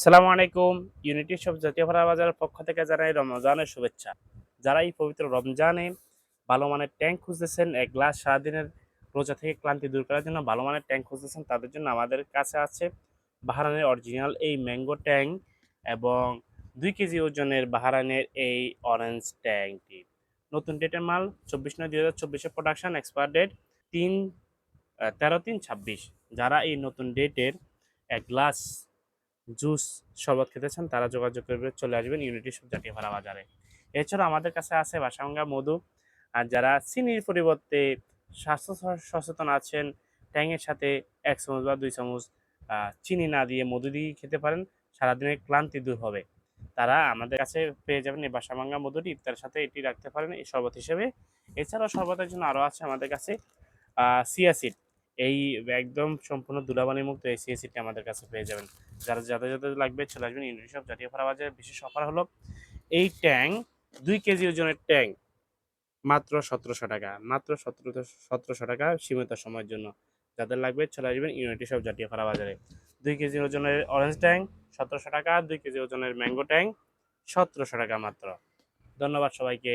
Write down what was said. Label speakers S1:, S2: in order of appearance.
S1: সালামু আলাইকুম। Unity shop জাতীয় ফারা বাজারের পক্ষ থেকে জানাই রমজানের শুভেচ্ছা। যারা এই পবিত্র রমজানে ভালো মানের ট্যাঙ্ক খুঁজতেছেন, এক গ্লাস সারাদিনের রোজা থেকে ক্লান্তি দূর করার জন্য ভালো মানের ট্যাঙ্ক খুঁজতেছেন, তাদের জন্য আমাদের কাছে আছে বাহরানের অরিজিনাল এই ম্যাঙ্গো ট্যাঙ্ক এবং 2 কেজি ওজনের বাহরানের এই অরেঞ্জ ট্যাঙ্কটি। নতুন ডেটের মাল 24/9/2024 এর প্রোডাকশন, এক্সপায়ার ডেট 13/3/26। যারা এই নতুন ডেটের 1 গ্লাস জুস শরবত খেতে চান তারা যোগাযোগ করবে, চলে আসবেন ইউনিটি শপ জাতীয়পাড়া বাজারে। এছাড়াও আমাদের কাছে আছে বাসাগঙ্গা মধু। আর যারা চিনির পরিবর্তে স্বাস্থ্য সচেতন আছেন, ট্যাংয়ের সাথে 1 চামচ বা 2 চামচ চিনি না দিয়ে মধু দিয়ে খেতে পারেন, সারাদিনের ক্লান্তি দূর হবে। তারা আমাদের কাছে পেয়ে যাবেন এই বাসাভাঙ্গা মধুটি, ইফতারের সাথে এটি রাখতে পারেন এই শরবত হিসেবে। এছাড়াও শরবতের জন্য আরও আছে আমাদের কাছে চিয়া সিড। এই একদম সম্পূর্ণ ধুলাবালি মুক্ত এই চিয়া সিডটি আমাদের কাছে পেয়ে যাবেন। যাদের লাগবে চলে আসবেন ইউনিটি শপ জাতীয়পাড়া বাজারে। বিশেষ অফার হলো এই ট্যাঙ্ক 2 কেজি ওজনের ট্যাঙ্ক মাত্র ১৭০০ টাকা, মাত্র ১৭০০ টাকা সীমিত সময়ের জন্য। যাদের লাগবে চলে আসবেন ইউনিটি শপ জাতীয়পাড়া বাজারে। 2 কেজি ওজনের অরেঞ্জ ট্যাঙ্ক ১৭০০ টাকা, 2 কেজি ওজনের ম্যাঙ্গো ট্যাঙ্ক ১৭০০ টাকা মাত্র। ধন্যবাদ সবাইকে।